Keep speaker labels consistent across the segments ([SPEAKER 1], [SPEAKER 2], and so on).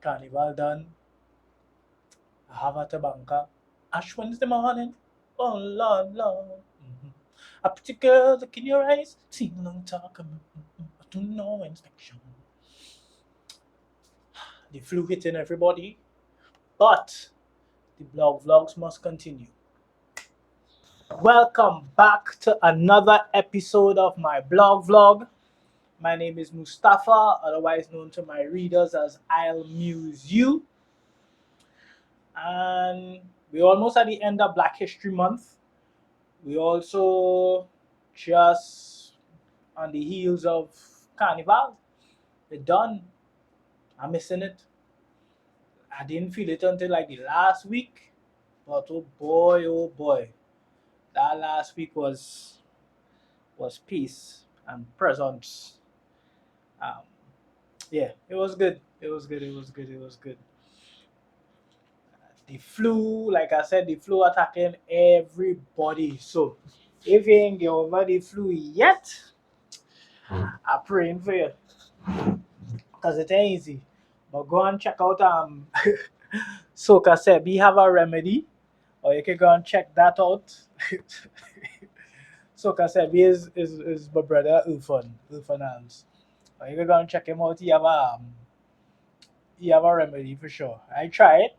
[SPEAKER 1] Carnival done. I have a tabanka. Ash Wednesday morning. Oh Lord, Lord. A pretty girl, look in your eyes. Sing along, talk. Do no inspection. The flu hitting everybody, but the blog vlogs must continue. Welcome back to another episode of my blog vlog. My name is Mustafa, otherwise known to my readers as I'll Muse You. And we're almost at the end of Black History Month. We also just on the heels of Carnival. We're done. I'm missing it. I didn't feel it until like the last week. But oh boy, that last week was peace and presence. Um, yeah, it was good. It was good. It was good. It was good. The flu, like I said, the flu attacking everybody. So if you ain't get over the flu yet, I'm praying for you because it ain't easy. But go and check out Soka said we have a remedy, or you can go and check that out. Soka said is my brother Ulfan Arms. Or you can go and check him out. He have a remedy for sure. I tried.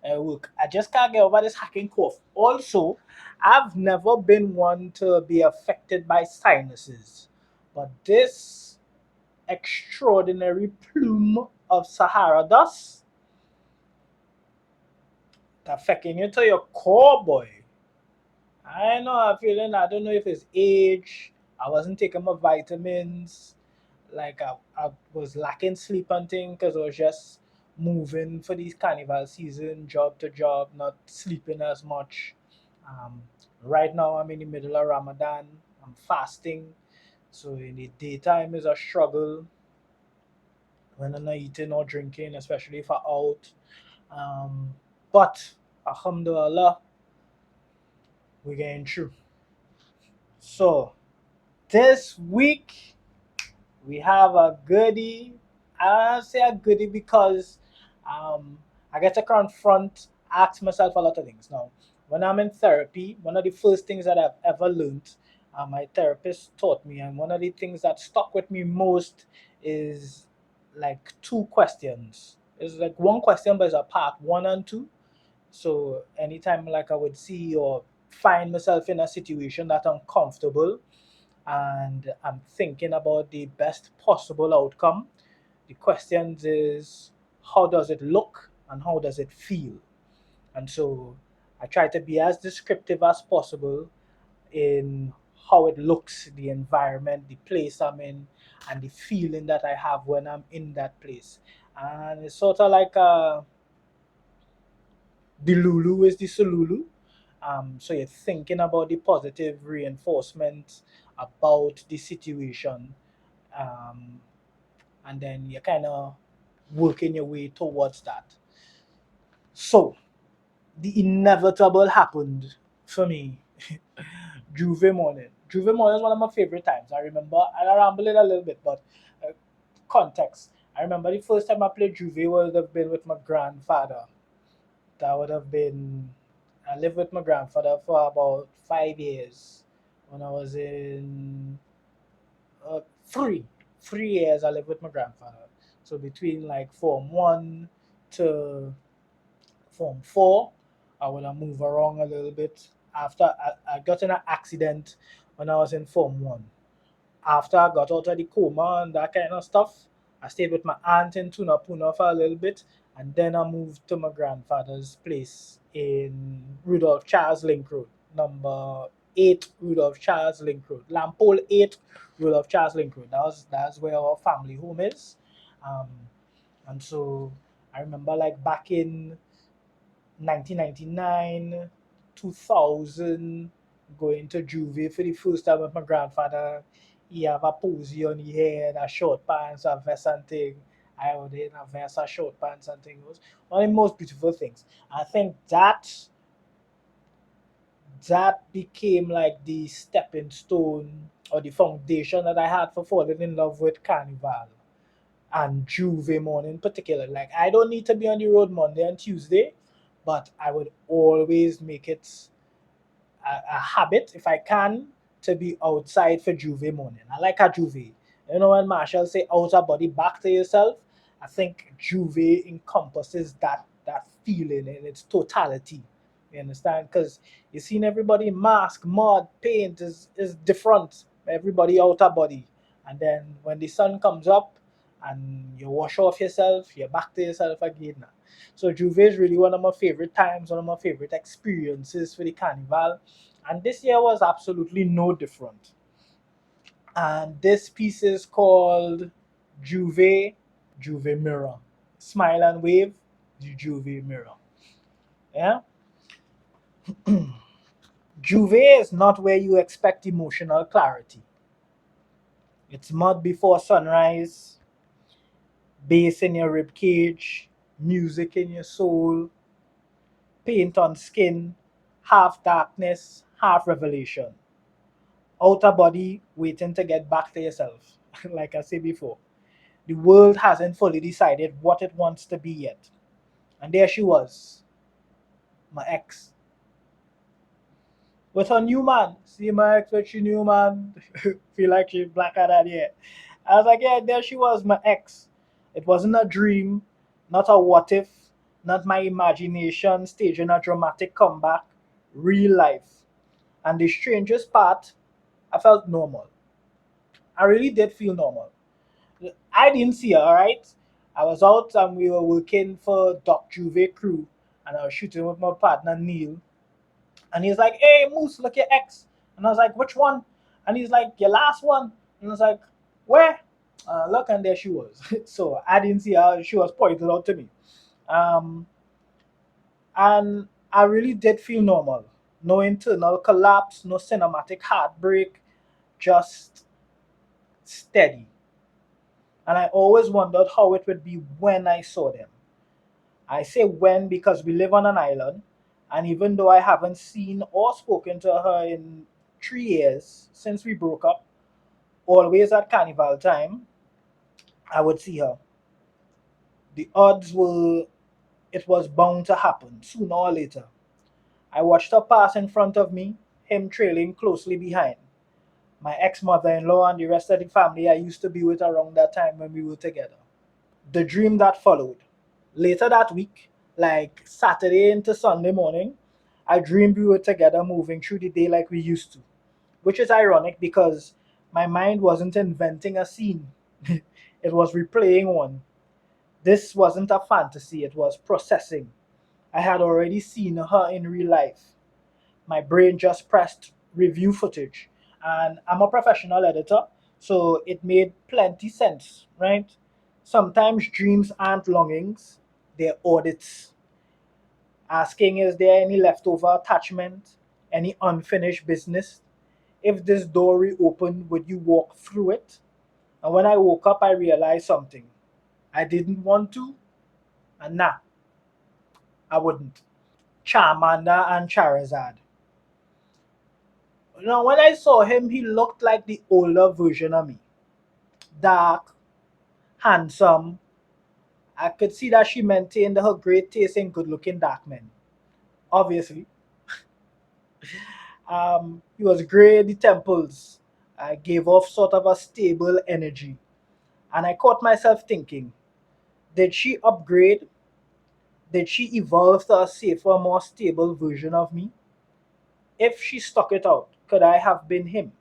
[SPEAKER 1] Look, I just can't get over this hacking cough. Also, I've never been one to be affected by sinuses, but this extraordinary plume of Sahara dust affecting you to your core, boy. I know I'm feeling. I don't know if it's age. I wasn't taking my vitamins. Like I was lacking sleep and thing because I was just moving for these carnival season, job to job, not sleeping as much. Um, right now I'm in the middle of Ramadan. I'm fasting, so in the daytime is a struggle when I'm not eating or drinking, especially if I'm out. Um, but Alhamdulillah, we're getting through. So this week we have a goodie. I say a goodie because um, I get to confront, ask myself a lot of things. Now, when I'm in therapy, one of the first things that I've ever learned, my therapist taught me, and one of the things that stuck with me most is like two questions. It's like one question, but it's a part one and two. So anytime like I would see or find myself in a situation that I'm comfortable and I'm thinking about the best possible outcome. The question is how does it look and how does it feel? And so I try to be as descriptive as possible in how it looks, the environment, the place I'm in, and the feeling that I have when I'm in that place. And it's sort of like the Lulu is the Sululu. So you're thinking about the positive reinforcement about the situation, um, and then you're kind of working your way towards that. So the inevitable happened for me. Juve morning. Juve morning is one of my favorite times. I remember, and I ramble it a little bit, but context. I remember the first time I played Juve would have been with my grandfather. That would have been, I lived with my grandfather for about 5 years. When I was in uh, three, 3 years, I lived with my grandfather. So between like Form 1 to Form 4, I would have moved around a little bit. After I got in an accident when I was in Form 1. After I got out of the coma and that kind of stuff, I stayed with my aunt in Tunapuna for a little bit, and then I moved to my grandfather's place in Rudolph Charles Link Road, number 8 Rudolph Charles Link Road, Lampole 8 Rudolph Charles Link Road. That's where our family home is. Um, and so I remember like back in 1999, 2000, going to Juvie for the first time with my grandfather. He have a posy on his head, a short pants, a vest and thing. I would in a vest, a short pants and thing. It was one of the most beautiful things. I think that became like the stepping stone or the foundation that I had for falling in love with Carnival. and Juve morning particular. Like I don't need to be on the road Monday and Tuesday, but I would always make it a habit if I can to be outside for Juve morning. I like a Juve. You know when Marshall say outer body back to yourself, I think Juve encompasses that feeling in its totality. You understand? Because you seen everybody mask, mud, paint is different. Everybody outer body. And then when the sun comes up and you wash off yourself, you're back to yourself again. So Juve is really one of my favorite times, one of my favorite experiences for the carnival. And this year was absolutely no different. And this piece is called Juve, Jouvert Mirror. Smile and wave, the Jouvert Mirror. Yeah? Juve is not where you expect emotional clarity. It's mud before sunrise, bass in your rib cage, music in your soul, paint on skin, half darkness, half revelation. Outer body waiting to get back to yourself. Like I said before, the world hasn't fully decided what it wants to be yet. And there she was, my ex, with her new man. See my ex with she new man. Feel like she blacker than yet. I was like, yeah, there she was, my ex. It wasn't a dream, not a what if, not my imagination staging a dramatic comeback. Real life. And the strangest part, I felt normal. I really did feel normal. I didn't see her, alright? I was out and we were working for Doc Juve crew and I was shooting with my partner Neil. And he's like, hey Moose, look your ex. And I was like, which one? And he's like, your last one. And I was like, where? Look, and there she was. So I didn't see her, she was pointed out to me. Um, and I really did feel normal. No internal collapse, no cinematic heartbreak, just steady. And I always wondered how it would be when I saw them. I say when because we live on an island, and even though I haven't seen or spoken to her in 3 years since we broke up, always at carnival time, I would see her. The odds were it was bound to happen sooner or later. I watched her pass in front of me, him trailing closely behind. My ex mother in law and the rest of the family I used to be with around that time when we were together. The dream that followed. Later that week, like Saturday into Sunday morning, I dreamed we were together moving through the day like we used to, which is ironic because my mind wasn't inventing a scene, it was replaying one. This wasn't a fantasy, it was processing. I had already seen her in real life. My brain just pressed review footage. And I'm a professional editor, so it made plenty sense, right? Sometimes dreams aren't longings, they're audits. Asking, is there any leftover attachment, any unfinished business? If this door reopened, would you walk through it? And when I woke up, I realized something. I didn't want to, and nah, I wouldn't. Charmander and Charizard. Now, when I saw him, he looked like the older version of me. Dark, handsome. I could see that she maintained her great taste in good looking dark men. Obviously. He was grey at the temples. I gave off sort of a stable energy. And I caught myself thinking, did she upgrade? Did she evolve to a safer, more stable version of me? If she stuck it out, could I have been him?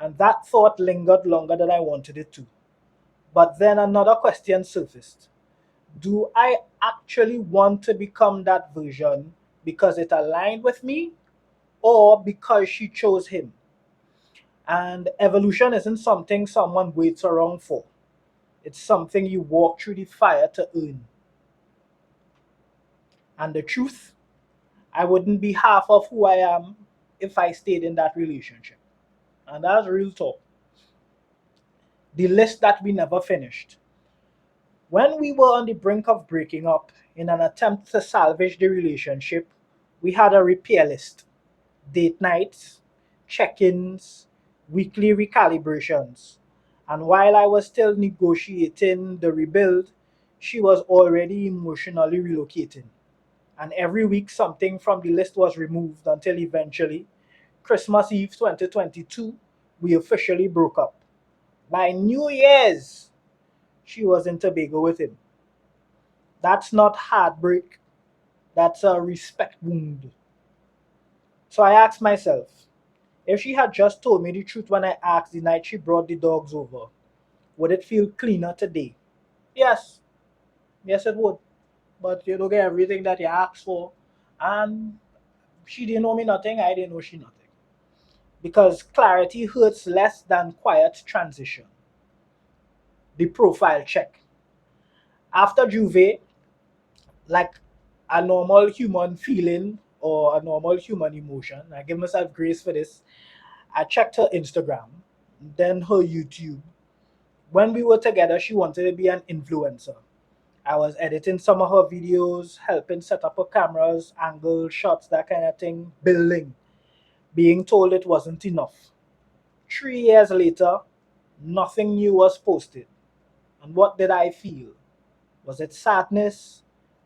[SPEAKER 1] And that thought lingered longer than I wanted it to. But then another question surfaced. Do I actually want to become that version because it aligned with me or because she chose him? And evolution isn't something someone waits around for, it's something you walk through the fire to earn. And the truth, I wouldn't be half of who I am if I stayed in that relationship. And that's real talk. The list that we never finished. When we were on the brink of breaking up, in an attempt to salvage the relationship, we had a repair list: date nights, check ins, weekly recalibrations. And while I was still negotiating the rebuild, she was already emotionally relocating. And every week, something from the list was removed until eventually, Christmas Eve 2022, we officially broke up. By New Year's, she was in Tobago with him. That's not heartbreak, that's a respect wound. So I asked myself, if she had just told me the truth when I asked the night she brought the dogs over, would it feel cleaner today? Yes, yes, it would. But you don't get everything that you asked for. And she didn't know me nothing, I didn't know she nothing. Because clarity hurts less than quiet transition. The profile check. After Juve, like a normal human feeling or a normal human emotion, I give myself grace for this. I checked her Instagram, then her YouTube. When we were together, she wanted to be an influencer. I was editing some of her videos, helping set up her cameras, angle shots, that kind of thing, building, being told it wasn't enough. 3 years later, nothing new was posted. And what did I feel? Was it sadness,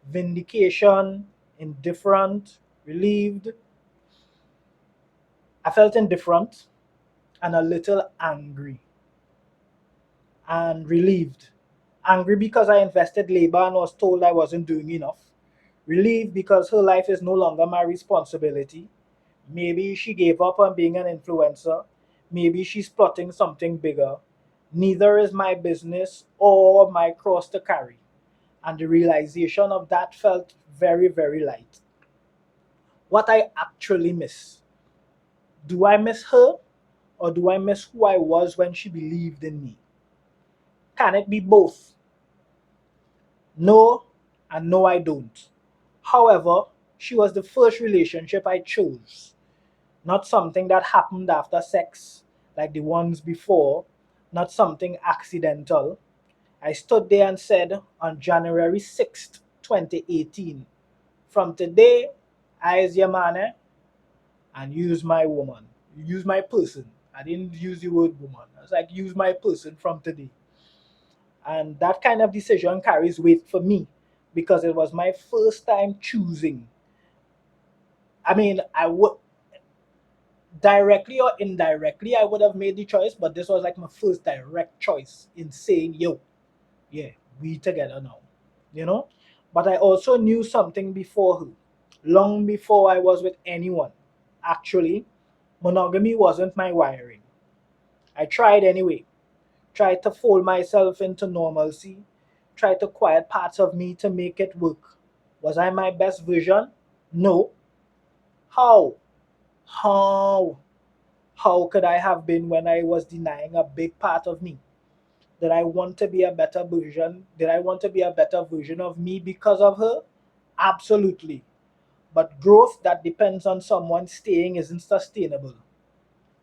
[SPEAKER 1] vindication, indifferent, relieved? I felt indifferent and a little angry and relieved. Angry because I invested labor and was told I wasn't doing enough. Relieved because her life is no longer my responsibility. Maybe she gave up on being an influencer. Maybe she's plotting something bigger. Neither is my business or my cross to carry. And the realization of that felt very, very light. What I actually miss. Do I miss her or do I miss who I was when she believed in me? Can it be both? No, and no, I don't. However, she was the first relationship I chose, not something that happened after sex like the ones before, not something accidental. I stood there and said on January 6th, 2018, from today, I is your man, and use my woman. Use my person. I didn't use the word woman. I was like, use my person from today. And that kind of decision carries weight for me because it was my first time choosing. I mean, I would directly or indirectly, I would have made the choice, but this was like my first direct choice in saying, yo, yeah, we together now, you know? But I also knew something before her, long before I was with anyone. Actually, monogamy wasn't my wiring. I tried anyway, tried to fold myself into normalcy, tried to quiet parts of me to make it work. Was I my best version? No. How? How? How could I have been when I was denying a big part of me? Did I want to be a better version? Did I want to be a better version of me because of her? Absolutely. But growth that depends on someone staying isn't sustainable.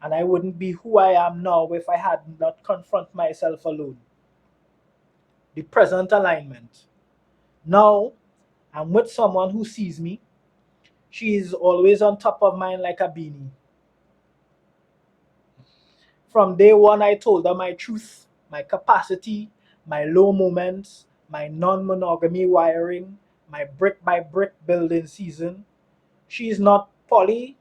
[SPEAKER 1] And I wouldn't be who I am now if I had not confront myself alone. The present alignment. Now I'm with someone who sees me. She is always on top of mine like a beanie. From day one, I told her my truth, my capacity, my low moments, my non monogamy wiring, my brick by brick building season. She is not poly,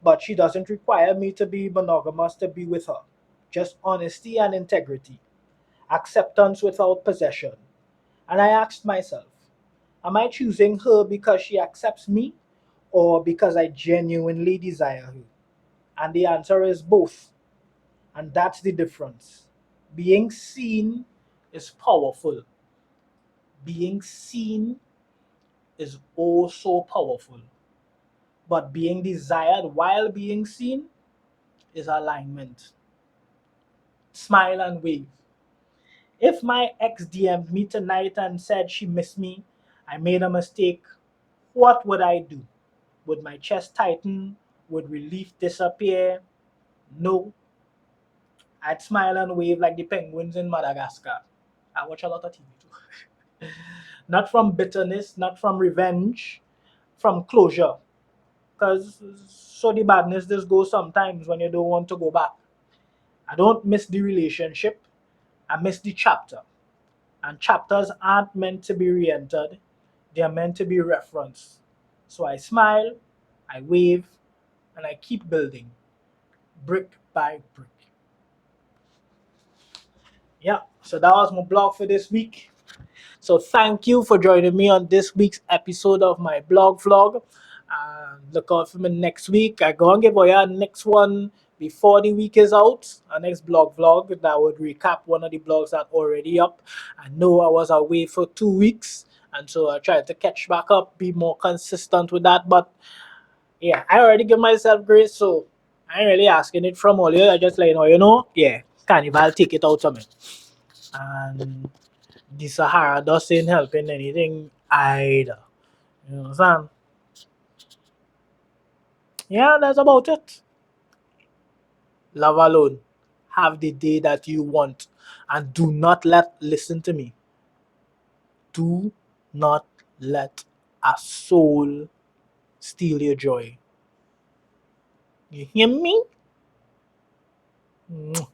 [SPEAKER 1] but she doesn't require me to be monogamous to be with her. Just honesty and integrity, acceptance without possession. And I asked myself, am I choosing her because she accepts me or because I genuinely desire her? And the answer is both. And that's the difference. Being seen is powerful. Being seen is also powerful. But being desired while being seen is alignment. Smile and wave. If my ex DM'd me tonight and said she missed me, I made a mistake, what would I do? Would my chest tighten? Would relief disappear? No. I'd smile and wave like the penguins in Madagascar. I watch a lot of TV too. Not from bitterness, not from revenge, from closure. Because so the badness just goes sometimes when you don't want to go back. I don't miss the relationship. I missed the chapter. And chapters aren't meant to be re entered, they are meant to be referenced. So I smile, I wave, and I keep building, brick by brick. Yeah, so that was my blog for this week. So thank you for joining me on this week's episode of my blog vlog. Look out for me next week. I go and give you a next one before the week is out. A next blog vlog that would recap one of the blogs that already up. I know I was away for 2 weeks, and so I tried to catch back up, be more consistent with that. But yeah, I already give myself grace, so I ain't really asking it from all you. I just like yeah, Carnival take it out of me. And the Sahara doesn't help in anything either. You know what I'm saying? Yeah, that's about it. Love alone. Have the day that you want. And do not listen to me. Do not let a soul steal your joy. You hear me? Mwah.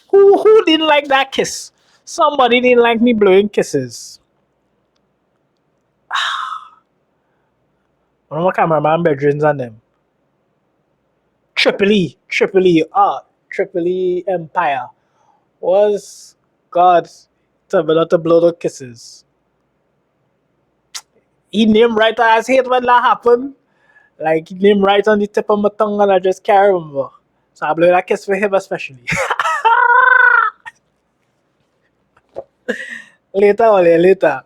[SPEAKER 1] Who didn't like that kiss? Somebody didn't like me blowing kisses. One of my cameraman bedrooms on them. Triple E Empire was God to be not to blow the kisses. He named right as hate when that happened. Like he named right on the tip of my tongue and I just can't remember. So I blew that kiss for him especially. Later, Ole, later.